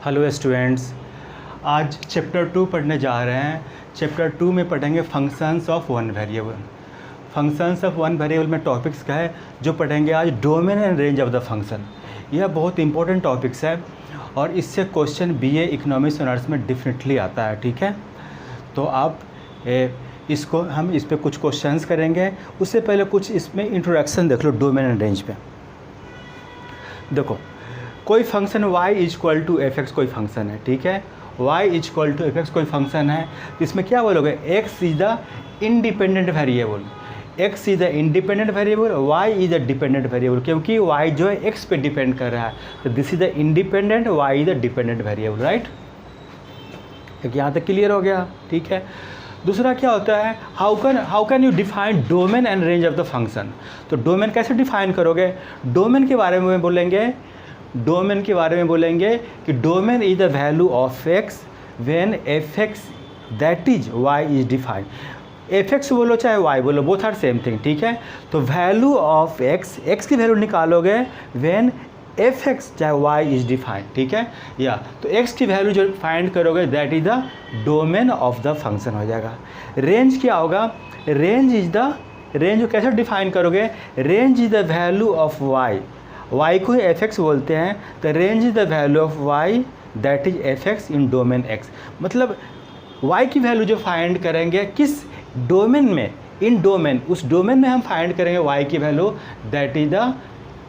Hello students, आज chapter 2 पढ़ने जा रहे हैं। चैप्टर 2 में पढ़ेंगे functions of one variable. Functions of one variable में टॉपिक्स का है जो पढ़ेंगे आज domain and range of the function. यह बहुत इंपॉर्टेंट टॉपिक्स है और इससे क्वेश्चन बीए इकोनॉमिक्स ऑनर्स में डेफिनेटली आता है। ठीक है, तो आप इसको हम इस पर कुछ क्वेश्चंस करेंगे। उससे पहले कुछ इसमें इंट्रोडक्शन देख लो डोमेन एंड रेंज पे। देखो, कोई function y equal to F X कोई फंक्शन है, ठीक है, y equal to F X कोई फंक्शन है, तो इसमें क्या बोलोगे, x is the independent variable, x is the independent variable, y is the dependent variable, क्योंकि y जो है x पे डिपेंड कर रहा है, तो this is the independent, y is the dependent variable, right. क्योंकि यहाँ तक क्लियर हो गया, ठीक है। दूसरा क्या होता है, how can you define domain and range of the function. तो डोमेन कैसे डिफाइन करोगे, डोमेन के बारे में बोलेंगे। डोमेन के बारे में बोलेंगे कि domain is the value of X when F X that is Y is defined. F X बोलो चाहे वाई बोलो, बोथ आर सेम थिंग, ठीक है। तो वैल्यू ऑफ एक्स, एक्स की वैल्यू निकालोगे व्हेन एफ एक्स चाहे वाई इज डिफाइंड, ठीक है। या तो एक्स की वैल्यू जो फाइंड करोगे that is the domain of the function हो जाएगा। रेंज क्या होगा, रेंज इज द, रेंज कैसे डिफाइन करोगे, range is the value of Y, y को एफ एक्स बोलते हैं, तो range is the value of y that is F X in domain x। मतलब y की वैल्यू जो फाइंड करेंगे किस डोमेन में, इन डोमेन, उस डोमेन में हम फाइंड करेंगे y की value that is the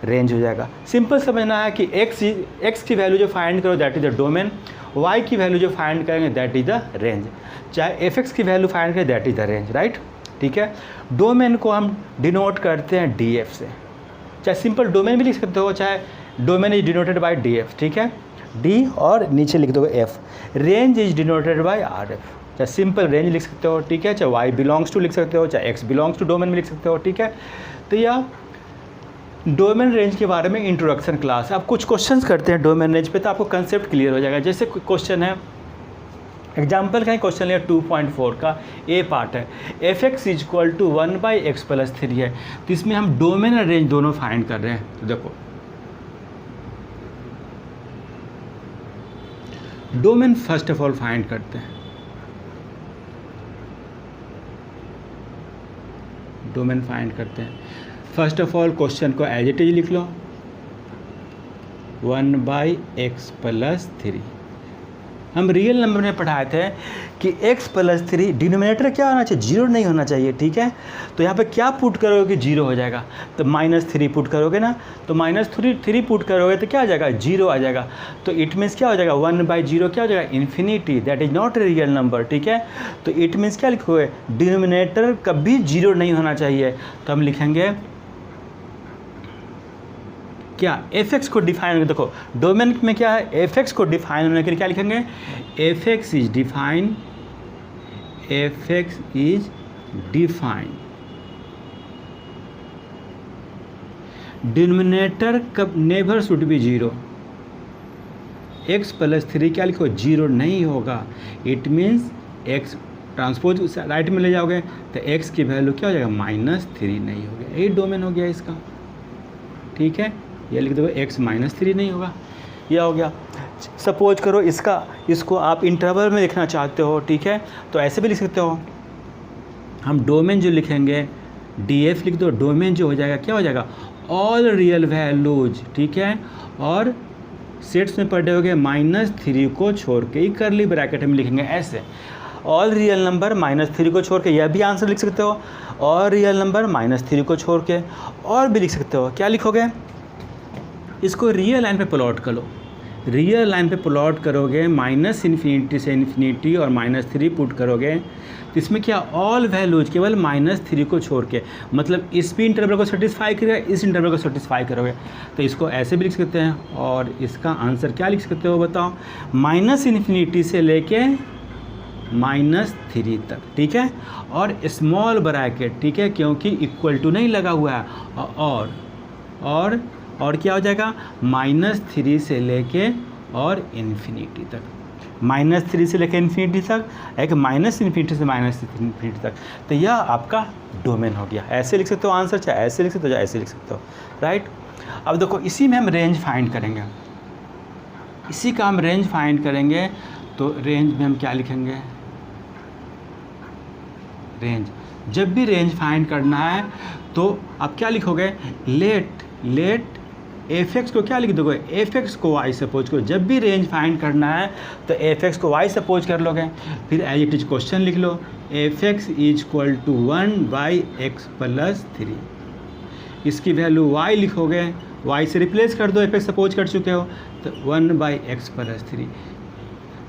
range हो जाएगा। सिंपल समझना है कि x की वैल्यू जो फाइंड करो that is the domain, y की वैल्यू जो फाइंड करेंगे दैट इज द रेंज, चाहे एफ एक्स की वैल्यू फाइंड करें that is the range, right, ठीक है। डोमेन को हम डिनोट करते हैं डी एफ से, चाहे सिंपल डोमेन भी लिख सकते हो, चाहे domain is denoted by D F, ठीक है, डी और नीचे लिख दोगे F. Range is denoted by R F, चाहे सिंपल रेंज लिख सकते हो, ठीक है, चाहे वाई बिलोंग्स टू लिख सकते हो, चाहे एक्स बिलोंग्स टू डोमेन में लिख सकते हो, ठीक है। तो यह डोमेन रेंज के बारे में इंट्रोडक्शन क्लास। अब कुछ क्वेश्चंस करते हैं डोमेन रेंज पे, तो आपको कंसेप्ट क्लियर हो जाएगा। जैसे क्वेश्चन है, एग्जाम्पल का क्वेश्चन है 2.4 का ए पार्ट है, F X is equal to 1/x+3 है, तो इसमें हम डोमेन और रेंज दोनों फाइंड कर रहे हैं। तो देखो, domain first of all find करते हैं, डोमेन फाइंड करते हैं। फर्स्ट ऑफ ऑल क्वेश्चन को एज इट इज लिख लो, 1/x+3। हम रियल नंबर में पढ़ाए थे कि x+3 डिनोमिनेटर क्या होना चाहिए, जीरो नहीं होना चाहिए, ठीक है। तो यहाँ पे क्या पुट करोगे कि जीरो हो जाएगा, तो -3 पुट करोगे ना, तो -3 पुट करोगे तो क्या आ जाएगा, जीरो आ जाएगा। तो इट मीन्स क्या हो जाएगा, 1/0 क्या हो जाएगा, infinity, that is not a real number, ठीक है। तो इट मीन्स क्या लिखोगे, डिनोमिनेटर कभी जीरो नहीं होना चाहिए। तो हम लिखेंगे क्या, एफ एक्स को डिफाइन, देखो डोमेन में क्या है, एफ एक्स को डिफाइन होने के लिए क्या लिखेंगे, F X is define, F X is define, denominator कब never should be zero, x+3 क्या लिखो, जीरो नहीं होगा। It means x transpose right में ले जाओगे तो x की वैल्यू क्या हो जाएगा, -3 नहीं हो गया, ये डोमेन हो गया इसका, ठीक है। ये लिख दो x-3 नहीं होगा, यह हो गया। सपोज करो इसको आप इंटरवल में लिखना चाहते हो, ठीक है, तो ऐसे भी लिख सकते हो। हम डोमेन जो लिखेंगे df लिख दो, डोमेन जो हो जाएगा क्या हो जाएगा, ऑल रियल वैल्यूज, ठीक है, और सेट्स में पढ़े होगे -3 को छोड़ के, ये करली ब्रैकेट में लिखेंगे ऐसे, ऑल रियल नंबर -3 को छोड़ के, यह भी आंसर लिख सकते हो, और रियल नंबर -3 को छोड़ के, और भी लिख सकते हो। क्या लिखोगे, इसको रियल लाइन पे प्लॉट करो, रियल लाइन पे प्लॉट करोगे, -∞ से इन्फिनिटी और -3 पुट करोगे, तो इसमें क्या, ऑल वैल्यूज केवल -3 को छोड़ के, मतलब इस भी इंटरवल को सेटिस्फाई करेगा, इस इंटरवल को सेटिस्फाई करोगे। तो इसको ऐसे भी लिख सकते हैं, और इसका आंसर क्या लिख सकते हो बताओ, -∞ से लेके -3 तक, ठीक है, और स्मॉल ब्रैकेट, ठीक है, क्योंकि इक्वल टू नहीं लगा हुआ है, और क्या हो जाएगा, -3 से लेके और इन्फिनिटी तक, -3 से लेकर इन्फिनिटी तक, एक -∞ से -∞ तक। तो यह आपका डोमेन हो गया। ऐसे लिख सकते हो आंसर, चाहे ऐसे लिख सकते हो, चाहे ऐसे लिख सकते हो, राइट। अब देखो इसी में हम रेंज फाइंड करेंगे। इसी का हम रेंज फाइंड करेंगे, तो रेंज में हम क्या लिखेंगे, रेंज। जब भी रेंज फाइंड करना है तो आप क्या लिखोगे, लेट एफ एक्स को क्या लिख दोगे, एफ एक्स को वाई सपोज करो। जब भी रेंज फाइंड करना है तो एफ एक्स को वाई सपोज कर लोगे, फिर एज इट इज क्वेश्चन लिख लो, F X is equal to 1/x+3। इसकी वैल्यू y लिखोगे, y से रिप्लेस कर दो, एफ एक्स सपोज कर चुके हो, तो 1/x+3।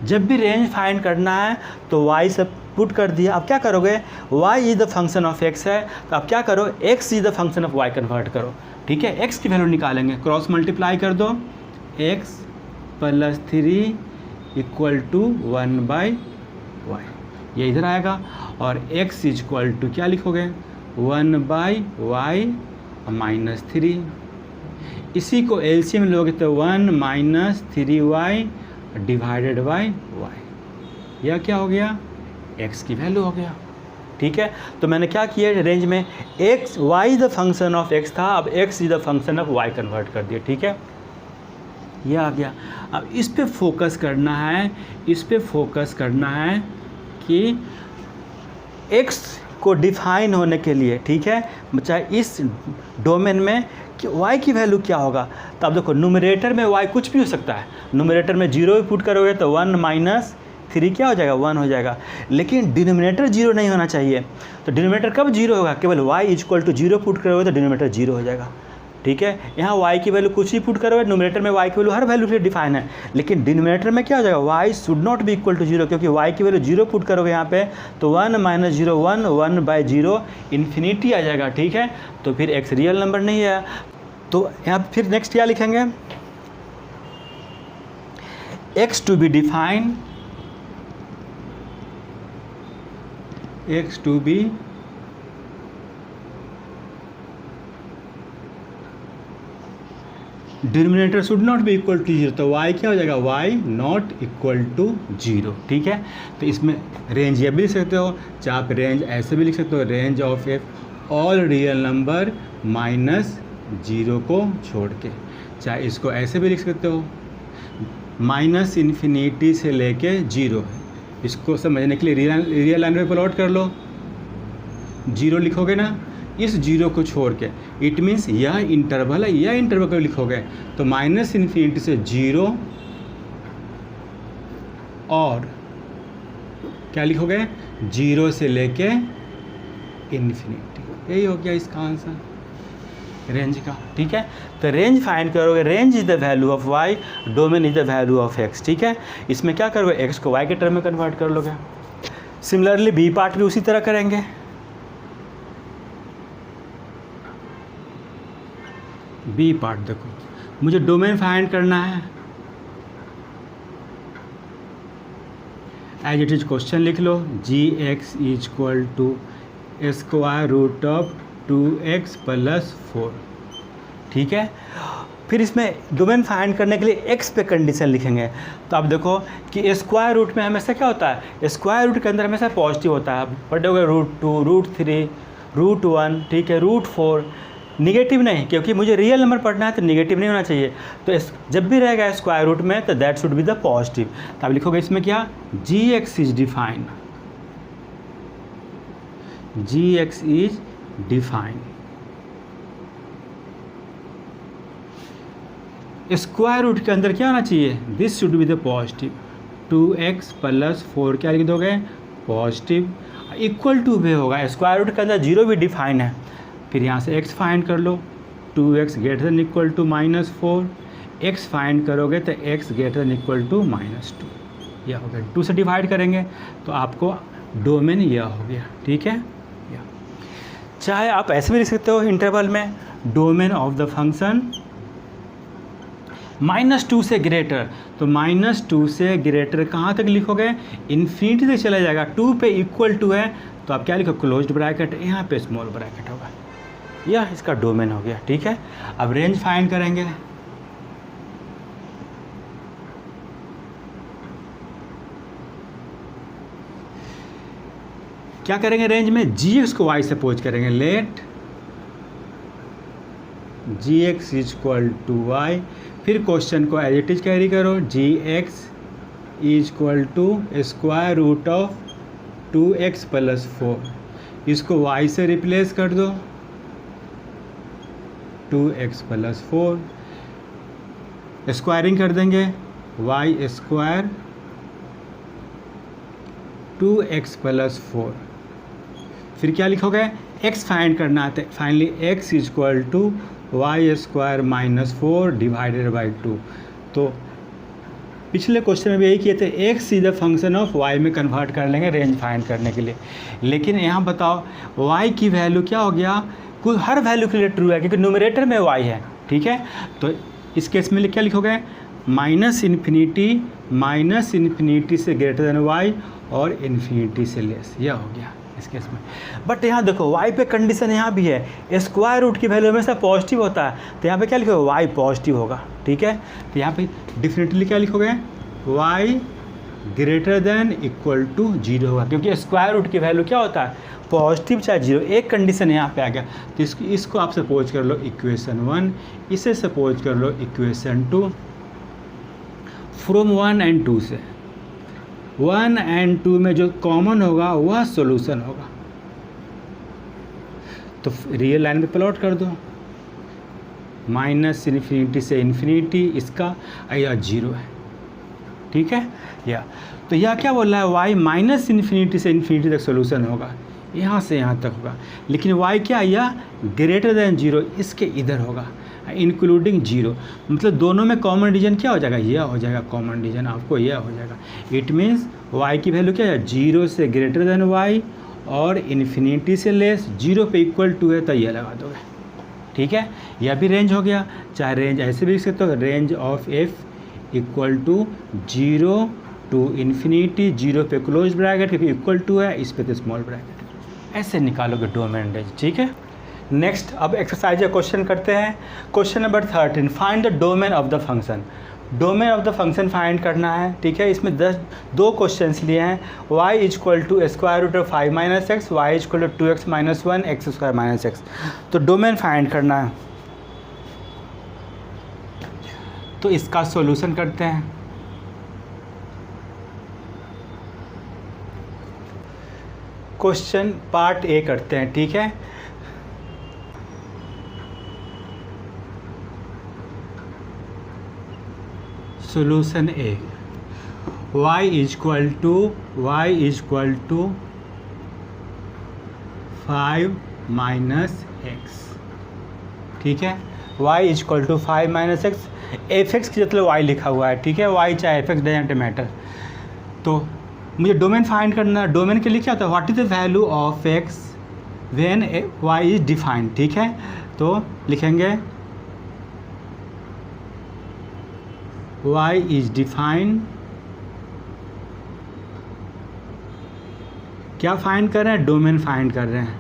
जब भी रेंज फाइंड करना है तो y सब पुट कर दिया। अब क्या करोगे, y is the function of x है, तो अब क्या करो, x is the function of y convert करो, ठीक है। x की वैल्यू निकालेंगे, क्रॉस मल्टीप्लाई कर दो, x+3 इक्वल टू 1/y, ये इधर आएगा, और x इज इक्वल टू क्या लिखोगे, 1/y-3। इसी को एलसीएम लोगे तो 1 - 3y डिवाइडेड बाई y, यह क्या हो गया, x की वैल्यू हो गया, ठीक है। तो मैंने क्या किया, रेंज में x y the function of x था, अब x is the function of y convert कर दिया, ठीक है, यह आ गया। अब इस पे फोकस करना है, इस पे फोकस करना है कि x को डिफाइन होने के लिए, ठीक है, चाहे इस डोमेन में कि y की वैल्यू क्या होगा। तो अब देखो न्यूमरेटर में y कुछ भी हो सकता है, न्यूमरेटर में 0 भी पुट करोगे तो 1 - 3 क्या हो जाएगा, 1 हो जाएगा, लेकिन डिनोमिनेटर 0 नहीं होना चाहिए। तो डिनोमिनेटर कब 0 होगा, केवल y is equal to 0 put करोगे तो डिनोमिनेटर 0 हो जाएगा, ठीक है। यहाँ y की वैल्यू कुछ ही पुट करोगे, न्यूमरेटर में y की वैल्यू हर वैल्यू के लिए डिफाइन है, लेकिन डिनोमिनेटर में क्या हो जाएगा, y should not be equal to 0, क्योंकि y की वैल्यू 0 पुट करोगे यहाँ पे, तो 1 - 0 1, 1/0 इन्फिनिटी आ जाएगा, ठीक है। तो फिर x रियल नंबर नहीं है। तो यहाँ फिर नेक्स्ट क्या लिखेंगे, x to be define, x to be denominator should not be equal to 0, तो y क्या हो जाएगा, y नॉट इक्वल टू 0, ठीक है। तो इसमें रेंज ये भी लिख सकते हो, चाहे आप रेंज ऐसे भी लिख सकते हो, range of F all real number -0 को छोड़ के, चाहे इसको ऐसे भी लिख सकते हो, -∞ से लेके 0 है। इसको समझने के लिए रियल लाइन में प्लॉट कर लो, 0 लिखोगे ना, इस 0 को छोड़ के, इट मीन्स यह इंटरवल है, यह इंटरवल को लिखोगे तो -∞ से 0 और क्या लिखोगे, 0 से लेके इन्फिनिटी, यही हो गया इसका आंसर रेंज का, ठीक है। तो रेंज फाइंड करोगे, range is the value of y, domain is the value of x, ठीक है। इसमें क्या करोगे, x को y के टर्म में कन्वर्ट कर लोगे। सिमिलरली बी पार्ट भी उसी तरह करेंगे, बी पार्ट देखो, मुझे डोमेन फाइंड करना है, एज इट इज क्वेश्चन लिख लो, gx is equal to √2x+4, ठीक है। फिर इसमें डोमेन फाइंड करने के लिए x पे कंडीशन लिखेंगे। तो आप देखो कि स्क्वायर रूट में हमेशा क्या होता है, स्क्वायर रूट के अंदर हमेशा पॉजिटिव होता है, पढ़े होगा √2, √3, √1, ठीक है, √4, निगेटिव नहीं, क्योंकि मुझे रियल नंबर पढ़ना है तो निगेटिव नहीं होना चाहिए। तो जब भी रहेगा स्क्वायर रूट में तो that should be the positive. तो आप लिखोगे इसमें क्या, gx is define, gx is define, square root के अंदर क्या होना चाहिए, this should be the positive, 2x+4 क्या लिख दोगे, पॉजिटिव, इक्वल टू भी होगा, स्क्वायर रूट के अंदर 0 भी डिफाइन है। फिर यहाँ से x फाइंड कर लो, 2x > -4, x फाइंड करोगे तो x > -2, यह हो गया। 2 से डिवाइड करेंगे तो आपको डोमेन यह हो गया, ठीक है। चाहे आप ऐसे भी लिख सकते हो इंटरवल में, डोमेन ऑफ द फंक्शन -2 से ग्रेटर, तो -2 से ग्रेटर कहाँ तक लिखोगे, इन्फिनिटी तक चला जाएगा, 2 पे इक्वल टू है तो आप क्या लिखो, क्लोज्ड ब्रैकेट, यहाँ पे स्मॉल ब्रैकेट होगा, यह इसका डोमेन हो गया, ठीक है। अब रेंज फाइंड करेंगे, क्या करेंगे, रेंज में gx को y सपोज करेंगे, let gx is equal to y, फिर क्वेश्चन को एज इट इज कैरी करो, G X is equal to square root of 2x plus 4, इसको y से रिप्लेस कर दो, 2x प्लस 4, स्क्वायरिंग कर देंगे, y स्क्वायर 2x प्लस 4, फिर क्या लिखोगे, x फाइंड करना है, finally x is equal to y square minus 4 divided by 2। तो पिछले क्वेश्चन में भी यही किए थे, x is the function of y में कन्वर्ट कर लेंगे रेंज फाइंड करने के लिए। लेकिन यहाँ बताओ y की वैल्यू क्या हो गया, कुल हर वैल्यू के लिए ट्रू है क्योंकि न्यूमरेटर में y है, ठीक है। तो इस केस में क्या लिखोगे, माइनस इन्फिनिटी से ग्रेटर देन y और इन्फिनिटी से लेस, यह हो गया इस केस में। बट यहाँ देखो y पे कंडीशन यहाँ भी है, स्क्वायर रूट की वैल्यू हमेशा पॉजिटिव होता है, तो यहाँ पे क्या लिखोगे, y पॉजिटिव होगा, ठीक है। तो यहाँ पे डिफिनेटली क्या लिखोगे, y greater than equal to 0 होगा, क्योंकि स्क्वायर रूट की वैल्यू क्या होता है, पॉजिटिव चाहे 0, एक कंडीशन यहाँ पे आ गया। तो इसको आप सपोज कर लो इक्वेशन 1, इसे सपोज कर लो इक्वेशन 2। फ्रॉम 1 और 2 से 1 और 2 में जो कॉमन होगा वह सॉल्यूशन होगा, तो रियल लाइन पे प्लॉट कर दो, माइनस इन्फिनिटी से इन्फिनिटी, इसका यह 0 है, ठीक है। या तो यह क्या बोल रहा है, y माइनस इन्फिनिटी से इन्फिनिटी तक सॉल्यूशन होगा, यहाँ से यहाँ तक होगा, लेकिन y क्या, यह ग्रेटर देन 0, इसके इधर होगा, इंक्लूडिंग 0, मतलब दोनों में कॉमन डिवीजन क्या हो जाएगा, यह हो जाएगा कॉमन डिवीजन, आपको यह हो जाएगा। इट मीन्स y की वैल्यू क्या है, 0 से ग्रेटर देन y और इन्फिनिटी से लेस, 0 पे इक्वल टू है तो यह लगा दोगे, ठीक है। यह भी रेंज हो गया, चाहे रेंज ऐसे भी लिख सकते हो, range of f equal to 0 to infinity, 0 पे क्लोज ब्रैकेट क्योंकि इक्वल टू है, इस पे तो स्मॉल ब्रैकेट, ऐसे निकालोगे डोमेन रेंज, ठीक है। नेक्स्ट अब एक्सरसाइज या क्वेश्चन करते हैं। Question number 13, find the domain of the function. Domain of the function find करना है, ठीक है। इसमें 2 क्वेश्चंस लिए हैं, y is equal to square root of 5 minus x, y is equal to 2x minus 1 x square minus x. तो domain find करना है, तो इसका सॉल्यूशन करते हैं। क्वेश्चन पार्ट ए करते हैं, ठीक है। Solution a, y is equal to 5 minus x, ठीक है। y is equal to 5 minus x, f x की मतलब y लिखा हुआ है, ठीक है। y चाहे एफ एक्स डजंट मैटर। तो मुझे डोमेन फाइंड करना है, डोमेन के लिए क्या होता है, what is the value of x when y is defined, ठीक है। तो लिखेंगे y इज डिफाइंड, क्या फाइंड कर रहे हैं, डोमेन फाइंड कर रहे हैं।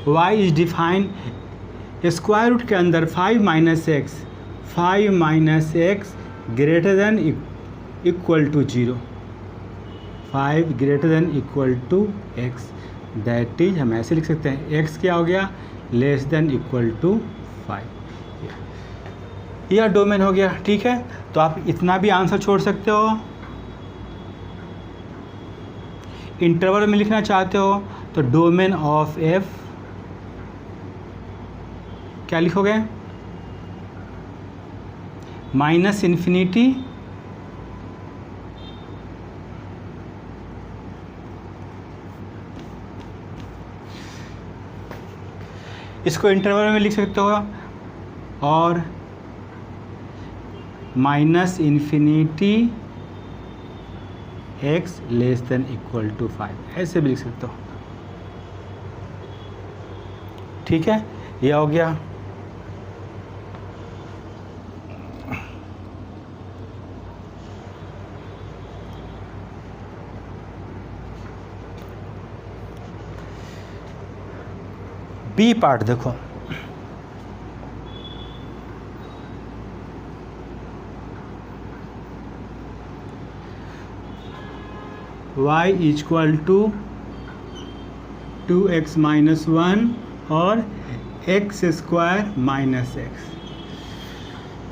y is defined, square root के अंदर 5 minus x greater than equal to 0, 5 greater than equal to x, that is हम ऐसे लिख सकते हैं, x क्या हो गया, लेस देन इक्वल टू 5, यह डोमेन हो गया, ठीक है। तो आप इतना भी आंसर छोड़ सकते हो। इंटरवल में लिखना चाहते हो तो डोमेन ऑफ f क्या लिखोगे, माइनस इन्फिनिटी इसको इंटरवल में लिख सकते हो, और minus infinity x less than equal to 5, ऐसे भी लिख सकते हो, ठीक है। यह हो गया। बी पार्ट देखो, y is equal to 2x minus 1 और एक्स स्क्वायर माइनस एक्स।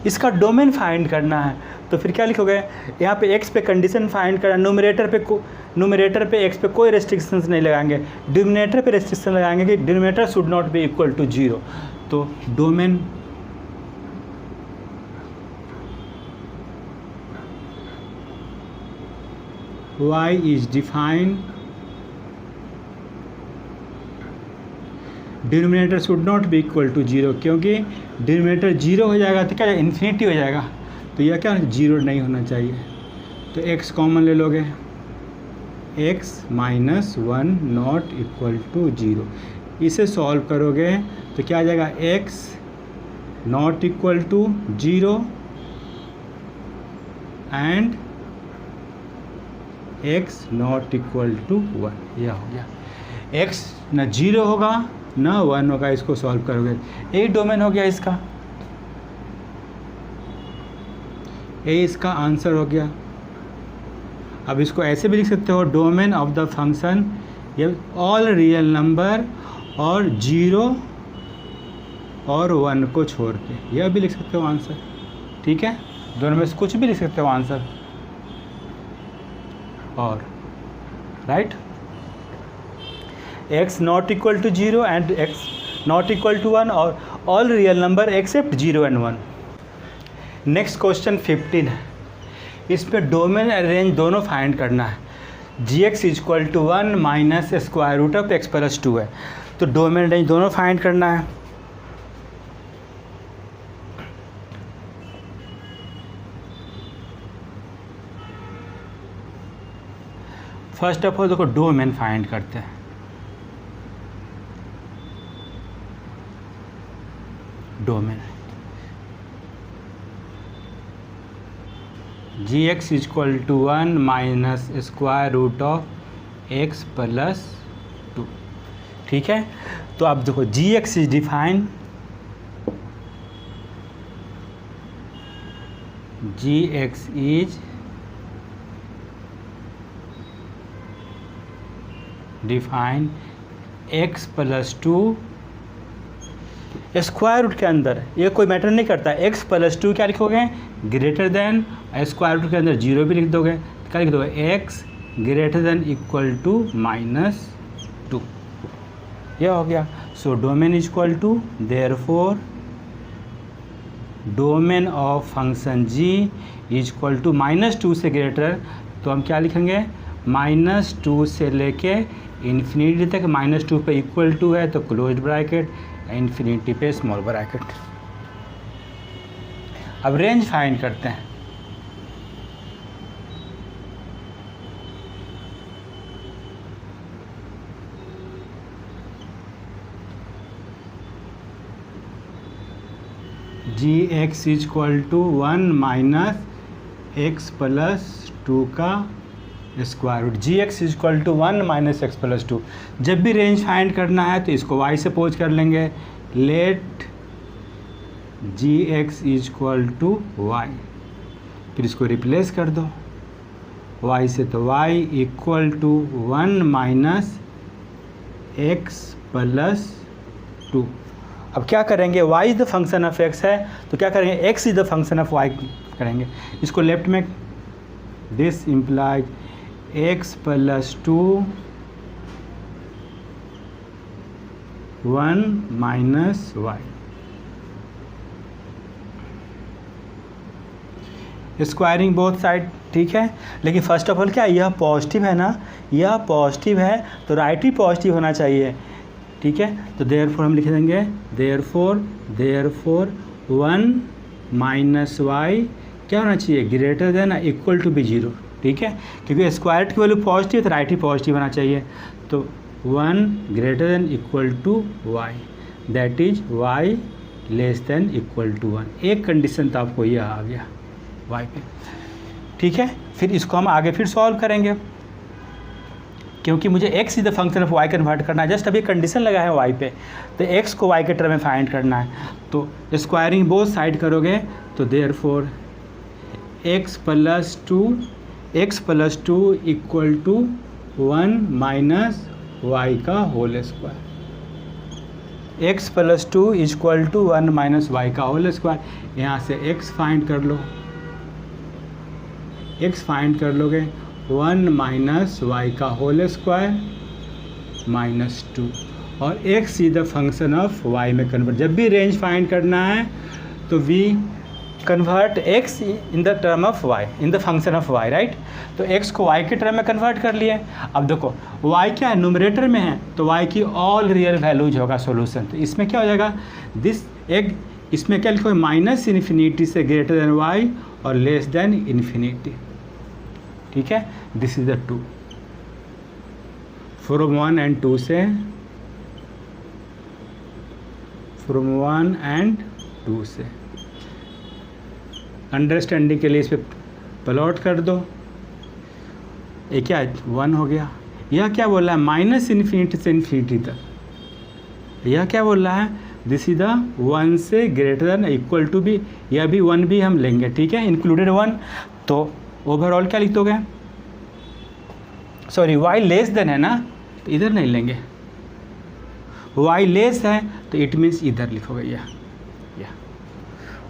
इसका डोमेन फाइंड करना है, तो फिर क्या लिखोगे, यहाँ पे x पे कंडीशन फाइंड करना, न्यूमरेटर पे x पे कोई रेस्ट्रिक्शंस नहीं लगाएंगे, डिनोमिनेटर पे रेस्ट्रिक्शन लगाएंगे कि denominator should not be equal to 0। तो domain y is defined, denominator should not be equal to 0, क्योंकि डिनोमिनेटर 0 हो जाएगा तो क्या इन्फिनिटी हो जाएगा, तो यह क्या 0 नहीं होना चाहिए। तो x कॉमन ले लोगे, x minus 1 not equal to 0। इसे सॉल्व करोगे तो क्या आ जाएगा, x not equal to 0 and x not equal to 1। यह हो गया, x न 0 होगा न 1 होगा, इसको सॉल्व करोगे, यही डोमेन हो गया इसका, ये इसका आंसर हो गया। अब इसको ऐसे भी लिख सकते हो, डोमेन ऑफ द फंक्शन ये ऑल रियल नंबर और 0 और 1 को छोड़ के, यह भी लिख सकते हो आंसर। ठीक है, दोनों में से कुछ भी लिख सकते हो आंसर, और right, x not equal to 0 and x not equal to 1 और all real number except 0 and 1। Next question 15 है, इसमें डोमेन और रेंज दोनों फाइंड करना है। gx equal to 1 minus square root of x plus 2 है, तो डोमेन रेंज दोनों फाइंड करना है। फर्स्ट ऑफ ऑल देखो डोमेन फाइंड करते हैं, domain gx equal to 1 minus square root of x plus 2। ठीक है, तो अब देखो gx is defined, gx is define x plus 2 square root के अंदर, ये कोई मैटर नहीं करता, x प्लस 2 क्या लिखोगे, ग्रेटर देन, स्क्वायर रूट के अंदर 0 भी लिख दोगे, क्या लिख दोगे, x greater than equal to minus 2। यह हो गया। So domain is equal to, therefore domain of function g is equal to -2 से ग्रेटर, तो हम क्या लिखेंगे, -2 से लेके इन्फिनिटी तक, -2 पे इक्वल टू है तो क्लोज्ड ब्रैकेट, इन्फिनिटी पे स्मॉल ब्रैकेट। अब रेंज फाइंड करते हैं। gx is equal to 1 minus x plus 2 का square root, gx is equal to 1 minus x plus 2। जब भी रेंज फाइंड करना है तो इसको y से पोज कर लेंगे, let gx is equal to y, फिर इसको रिप्लेस कर दो y से, तो y equal to 1 minus x plus 2। अब क्या करेंगे, y is the function of x है, तो क्या करेंगे, x is the function of y करेंगे। इसको लेफ्ट में, this implies x plus 2 1 minus y, squaring both side. ठीक है, लेकिन फर्स्ट ऑफ ऑल क्या, यह पॉजिटिव है ना, यह पॉजिटिव है तो राइट ही पॉजिटिव होना चाहिए। ठीक है, तो देयरफॉर हम लिख देंगे, देयरफॉर 1 माइनस y क्या होना चाहिए, greater than equal to be 0। ठीक है, क्योंकि स्क्वायर की वैल्यू पॉजिटिव तो राइट ही पॉजिटिव होना चाहिए, तो 1 greater than equal to y, that is y less than equal to 1। एक कंडीशन तो आपको यह आ गया y पे। ठीक है, फिर इसको हम आगे फिर सॉल्व करेंगे, क्योंकि मुझे x is the function of y convert करना है। जस्ट अभी कंडीशन लगा है y पे, तो x को y के टर्म में फाइंड करना है, तो स्क्वायरिंग बोथ साइड करोगे, तो therefore x plus 2 equal to 1 minus y का whole square. x plus 2 is equal to 1 minus y का होल स्क्वायर। यहाँ से x फाइंड कर लो, x फाइंड कर लोगे 1 माइनस वाई का होल स्क्वायर माइनस 2, और x is the function of y में कन्वर्ट। जब भी रेंज फाइंड करना है तो we convert x in the term of y, in the function of y, right. तो x को y के टर्म में कन्वर्ट कर लिए। अब देखो y क्या है, न्यूमरेटर में है, तो y की ऑल रियल वैल्यूज होगा सॉल्यूशन। तो इसमें क्या हो जाएगा, दिस एक इसमें क्या लिखोगे, माइनस इन्फिनिटी से ग्रेटर देन y और लेस देन इन्फिनिटी, ठीक है। This is the 2 from 1 and 2 से, फ्रॉम 1 एंड 2 से। अंडरस्टैंडिंग के लिए इस पर प्लॉट कर दो। ये क्या 1 हो गया, यह क्या बोल रहा है, माइनस इन्फिनिटी से इन्फिनिटी तक। यह क्या बोल रहा है, दिस इज द 1 से ग्रेटर देन इक्वल टू भी, यह भी 1 भी हम लेंगे, ठीक है, इंक्लूडेड 1। तो ओवरऑल क्या लिख दोगे, सॉरी y लेस देन है ना, तो इधर नहीं लेंगे, y लेस है तो इट मीन्स इधर लिखोगे, यह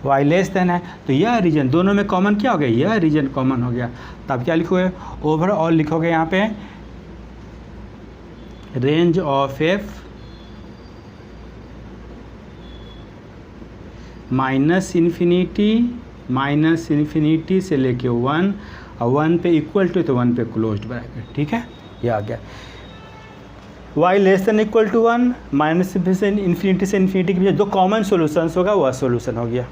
y लेस देन है तो यह रीजन, दोनों में कॉमन क्या हो गया, यह रीजन कॉमन हो गया। तब क्या लिखोगे, ओवरऑल लिखोगे यहाँ पे range of f minus infinity से लेके 1 और 1 पे इक्वल टू, तो 1 पे क्लोज्ड ब्रैकेट, ठीक है, ये आ गया। y less than equal to 1 minus infinity से इन्फिनिटी के बीच जो कॉमन सॉल्यूशंस होगा वह सॉल्यूशन हो गया।